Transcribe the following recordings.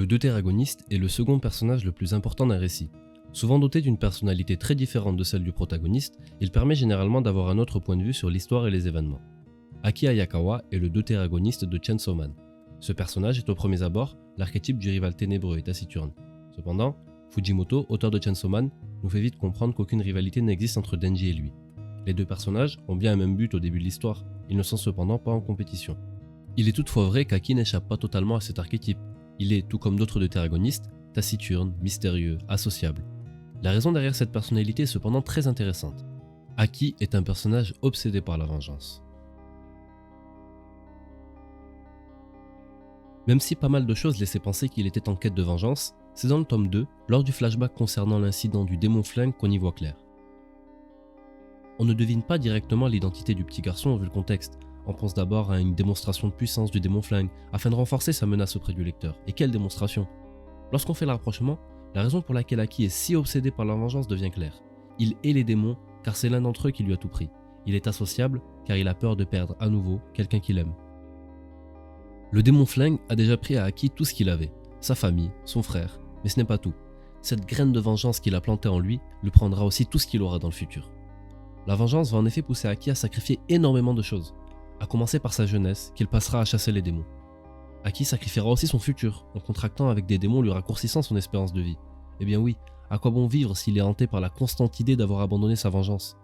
deutéragoniste est le second personnage le plus important d'un récit. Souvent doté d'une personnalité très différente de celle du protagoniste, il permet généralement d'avoir un autre point de vue sur l'histoire et les événements. Aki Hayakawa est le deutéragoniste de Chainsaw Man. Ce personnage est au premier abord l'archétype du rival ténébreux et taciturne. Cependant, Fujimoto, auteur de Chainsaw Man, nous fait vite comprendre qu'aucune rivalité n'existe entre Denji et lui. Les deux personnages ont bien un même but au début de l'histoire, ils ne sont cependant pas en compétition. Il est toutefois vrai qu'Aki n'échappe pas totalement à cet archétype. Il est, tout comme d'autres deutéragonistes, taciturne, mystérieux, associable. La raison derrière cette personnalité est cependant très intéressante. Aki est un personnage obsédé par la vengeance. Même si pas mal de choses laissaient penser qu'il était en quête de vengeance, c'est dans le tome 2, lors du flashback concernant l'incident du démon flingue qu'on y voit clair. On ne devine pas directement l'identité du petit garçon vu le contexte. On pense d'abord à une démonstration de puissance du démon flingue afin de renforcer sa menace auprès du lecteur. Et quelle démonstration! Lorsqu'on fait le rapprochement, la raison pour laquelle Aki est si obsédé par la vengeance devient claire. Il hait les démons car c'est l'un d'entre eux qui lui a tout pris. Il est associable car il a peur de perdre à nouveau quelqu'un qu'il aime. Le démon flingue a déjà pris à Aki tout ce qu'il avait, sa famille, son frère, mais ce n'est pas tout. Cette graine de vengeance qu'il a plantée en lui lui prendra aussi tout ce qu'il aura dans le futur. La vengeance va en effet pousser Aki à sacrifier énormément de choses, à commencer par sa jeunesse qu'il passera à chasser les démons. Aki sacrifiera aussi son futur, en contractant avec des démons lui raccourcissant son espérance de vie. Eh bien oui, à quoi bon vivre s'il est hanté par la constante idée d'avoir abandonné sa vengeance?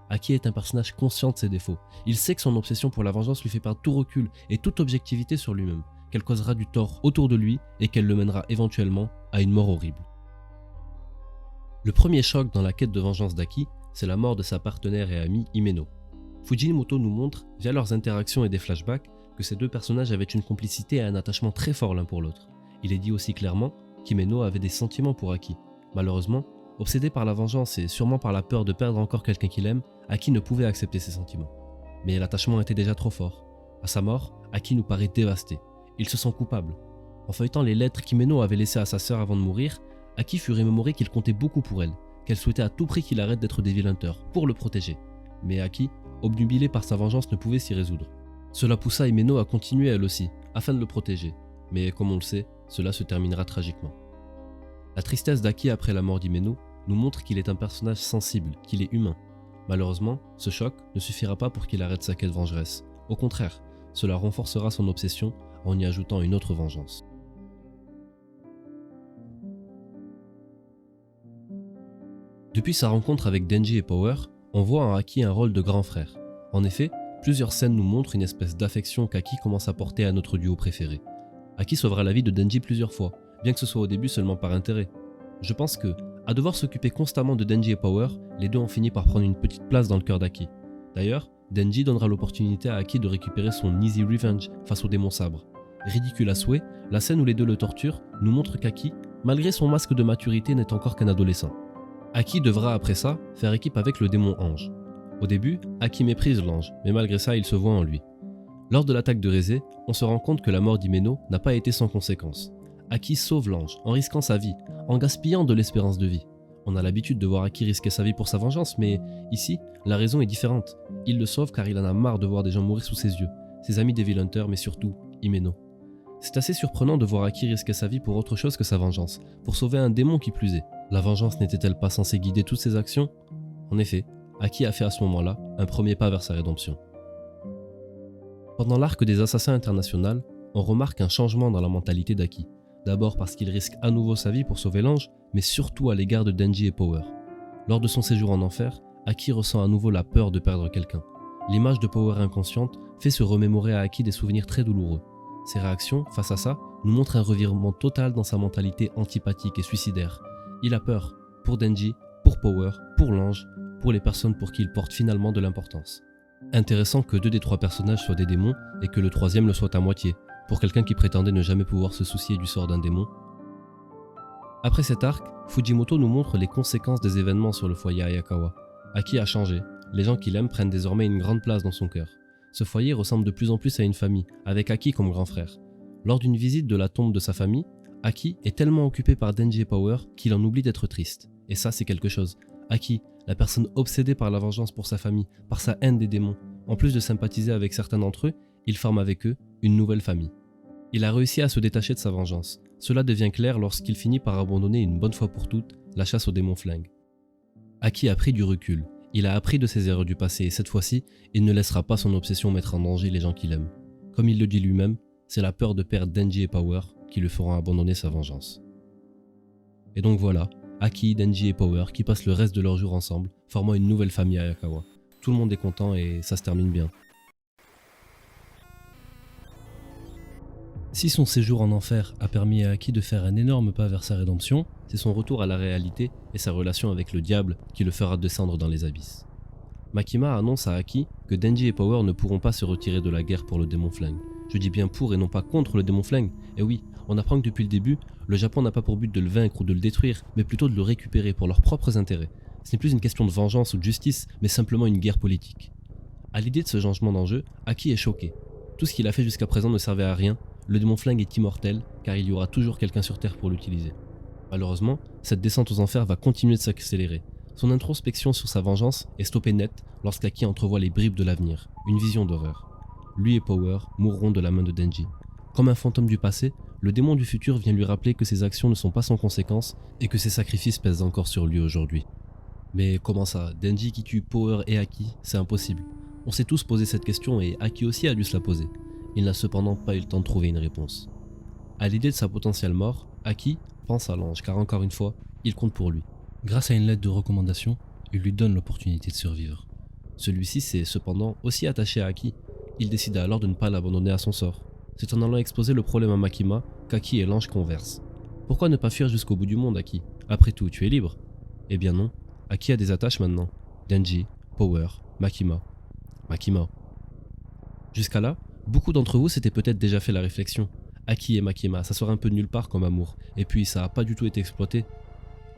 Aki est un personnage conscient de ses défauts. Il sait que son obsession pour la vengeance lui fait perdre tout recul et toute objectivité sur lui-même, qu'elle causera du tort autour de lui et qu'elle le mènera éventuellement à une mort horrible. Le premier choc dans la quête de vengeance d'Aki, c'est la mort de sa partenaire et amie Himeno. Fujimoto nous montre, via leurs interactions et des flashbacks, que ces deux personnages avaient une complicité et un attachement très fort l'un pour l'autre. Il est dit aussi clairement qu'Himeno avait des sentiments pour Aki. Malheureusement, obsédé par la vengeance et sûrement par la peur de perdre encore quelqu'un qu'il aime, Aki ne pouvait accepter ses sentiments. Mais l'attachement était déjà trop fort. À sa mort, Aki nous paraît dévasté. Il se sent coupable. En feuilletant les lettres qu'Himeno avait laissées à sa sœur avant de mourir, Aki fut remémoré qu'il comptait beaucoup pour elle, qu'elle souhaitait à tout prix qu'il arrête d'être Devil Hunter, pour le protéger. Mais Aki, obnubilé par sa vengeance, ne pouvait s'y résoudre. Cela poussa Himeno à continuer elle aussi, afin de le protéger. Mais comme on le sait, cela se terminera tragiquement. La tristesse d'Aki après la mort d'Himeno nous montre qu'il est un personnage sensible, qu'il est humain. Malheureusement, ce choc ne suffira pas pour qu'il arrête sa quête vengeresse. Au contraire, cela renforcera son obsession en y ajoutant une autre vengeance. Depuis sa rencontre avec Denji et Power, on voit en Aki un rôle de grand frère. En effet, plusieurs scènes nous montrent une espèce d'affection qu'Aki commence à porter à notre duo préféré. Aki sauvera la vie de Denji plusieurs fois, bien que ce soit au début seulement par intérêt. Je pense que, à devoir s'occuper constamment de Denji et Power, les deux ont fini par prendre une petite place dans le cœur d'Aki. D'ailleurs, Denji donnera l'opportunité à Aki de récupérer son Easy Revenge face au démon sabre. Ridicule à souhait, la scène où les deux le torturent nous montre qu'Aki, malgré son masque de maturité, n'est encore qu'un adolescent. Aki devra après ça faire équipe avec le démon ange. Au début, Aki méprise l'ange, mais malgré ça il se voit en lui. Lors de l'attaque de Reze, on se rend compte que la mort d'Himeno n'a pas été sans conséquence. Aki sauve l'ange en risquant sa vie, en gaspillant de l'espérance de vie. On a l'habitude de voir Aki risquer sa vie pour sa vengeance, mais ici, la raison est différente. Il le sauve car il en a marre de voir des gens mourir sous ses yeux, ses amis Devil Hunter, mais surtout Himeno. C'est assez surprenant de voir Aki risquer sa vie pour autre chose que sa vengeance, pour sauver un démon qui plus est. La vengeance n'était-elle pas censée guider toutes ses actions? En effet, Aki a fait à ce moment-là un premier pas vers sa rédemption. Pendant l'arc des assassins internationaux, on remarque un changement dans la mentalité d'Aki. D'abord parce qu'il risque à nouveau sa vie pour sauver l'ange, mais surtout à l'égard de Denji et Power. Lors de son séjour en enfer, Aki ressent à nouveau la peur de perdre quelqu'un. L'image de Power inconsciente fait se remémorer à Aki des souvenirs très douloureux. Ses réactions, face à ça, nous montrent un revirement total dans sa mentalité antipathique et suicidaire. Il a peur, pour Denji, pour Power, pour l'ange, pour les personnes pour qui il porte finalement de l'importance. Intéressant que 2 des 3 personnages soient des démons et que le troisième le soit à moitié, pour quelqu'un qui prétendait ne jamais pouvoir se soucier du sort d'un démon. Après cet arc, Fujimoto nous montre les conséquences des événements sur le foyer Hayakawa. Aki a changé, les gens qu'il aime prennent désormais une grande place dans son cœur. Ce foyer ressemble de plus en plus à une famille, avec Aki comme grand frère. Lors d'une visite de la tombe de sa famille, Aki est tellement occupé par Denji et Power qu'il en oublie d'être triste. Et ça, c'est quelque chose. Aki, la personne obsédée par la vengeance pour sa famille, par sa haine des démons, en plus de sympathiser avec certains d'entre eux, il forme avec eux une nouvelle famille. Il a réussi à se détacher de sa vengeance. Cela devient clair lorsqu'il finit par abandonner une bonne fois pour toutes la chasse aux démons flingues. Aki a pris du recul, il a appris de ses erreurs du passé et cette fois-ci, il ne laissera pas son obsession mettre en danger les gens qu'il aime. Comme il le dit lui-même, c'est la peur de perdre Denji et Power qui le feront abandonner sa vengeance. Et donc voilà, Aki, Denji et Power qui passent le reste de leur jour ensemble, formant une nouvelle famille à Ayakawa. Tout le monde est content et ça se termine bien. Si son séjour en enfer a permis à Aki de faire un énorme pas vers sa rédemption, c'est son retour à la réalité et sa relation avec le diable qui le fera descendre dans les abysses. Makima annonce à Aki que Denji et Power ne pourront pas se retirer de la guerre pour le démon flingue. Je dis bien pour et non pas contre le démon flingue. Et oui, on apprend que depuis le début, le Japon n'a pas pour but de le vaincre ou de le détruire, mais plutôt de le récupérer pour leurs propres intérêts. Ce n'est plus une question de vengeance ou de justice, mais simplement une guerre politique. À l'idée de ce changement d'enjeu, Aki est choqué. Tout ce qu'il a fait jusqu'à présent ne servait à rien, le démon flingue est immortel, car il y aura toujours quelqu'un sur Terre pour l'utiliser. Malheureusement, cette descente aux enfers va continuer de s'accélérer. Son introspection sur sa vengeance est stoppée net lorsqu'Aki entrevoit les bribes de l'avenir, une vision d'horreur. Lui et Power mourront de la main de Denji. Comme un fantôme du passé, le démon du futur vient lui rappeler que ses actions ne sont pas sans conséquences et que ses sacrifices pèsent encore sur lui aujourd'hui. Mais comment ça, Denji qui tue Power et Aki, c'est impossible. On s'est tous posé cette question et Aki aussi a dû se la poser. Il n'a cependant pas eu le temps de trouver une réponse. À l'idée de sa potentielle mort, Aki pense à l'ange car encore une fois, il compte pour lui. Grâce à une lettre de recommandation, il lui donne l'opportunité de survivre. Celui-ci s'est cependant aussi attaché à Aki. Il décida alors de ne pas l'abandonner à son sort. C'est en allant exposer le problème à Makima qu'Aki et l'ange conversent. Pourquoi ne pas fuir jusqu'au bout du monde, Aki? Après tout, tu es libre. Eh bien non, Aki a des attaches maintenant. Denji, Power, Makima. Jusqu'à là, beaucoup d'entre vous s'étaient peut-être déjà fait la réflexion. Aki et Makima, ça sort un peu de nulle part comme amour, et puis ça a pas du tout été exploité.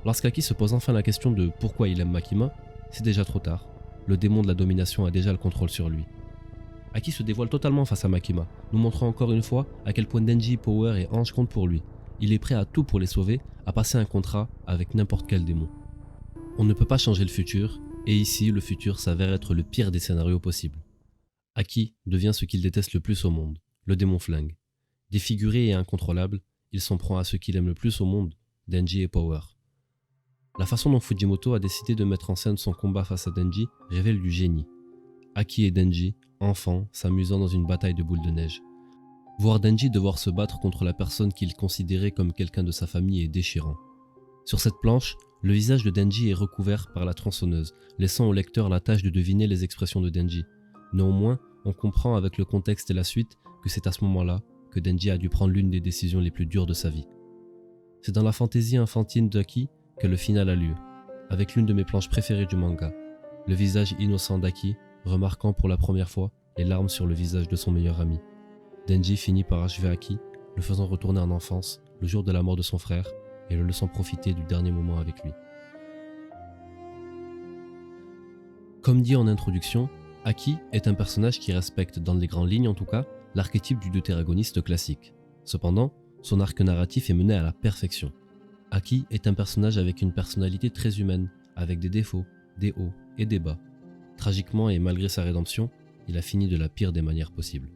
Lorsqu'Aki se pose enfin la question de pourquoi il aime Makima, c'est déjà trop tard. Le démon de la domination a déjà le contrôle sur lui. Aki se dévoile totalement face à Makima, nous montrant encore une fois à quel point Denji, Power et Ange comptent pour lui. Il est prêt à tout pour les sauver, à passer un contrat avec n'importe quel démon. On ne peut pas changer le futur, et ici le futur s'avère être le pire des scénarios possibles. Aki devient ce qu'il déteste le plus au monde, le démon flingue. Défiguré et incontrôlable, il s'en prend à ceux qu'il aime le plus au monde, Denji et Power. La façon dont Fujimoto a décidé de mettre en scène son combat face à Denji révèle du génie. Aki et Denji, enfants, s'amusant dans une bataille de boules de neige. Voir Denji devoir se battre contre la personne qu'il considérait comme quelqu'un de sa famille est déchirant. Sur cette planche, le visage de Denji est recouvert par la tronçonneuse, laissant au lecteur la tâche de deviner les expressions de Denji. Néanmoins, on comprend avec le contexte et la suite que c'est à ce moment-là que Denji a dû prendre l'une des décisions les plus dures de sa vie. C'est dans la fantaisie infantile d'Aki que le final a lieu, avec l'une de mes planches préférées du manga, le visage innocent d'Aki, remarquant pour la première fois les larmes sur le visage de son meilleur ami. Denji finit par achever Aki, le faisant retourner en enfance le jour de la mort de son frère et le laissant profiter du dernier moment avec lui. Comme dit en introduction, Aki est un personnage qui respecte, dans les grandes lignes en tout cas, l'archétype du deutéragoniste classique. Cependant, son arc narratif est mené à la perfection. Aki est un personnage avec une personnalité très humaine, avec des défauts, des hauts et des bas. Tragiquement et malgré sa rédemption, il a fini de la pire des manières possibles.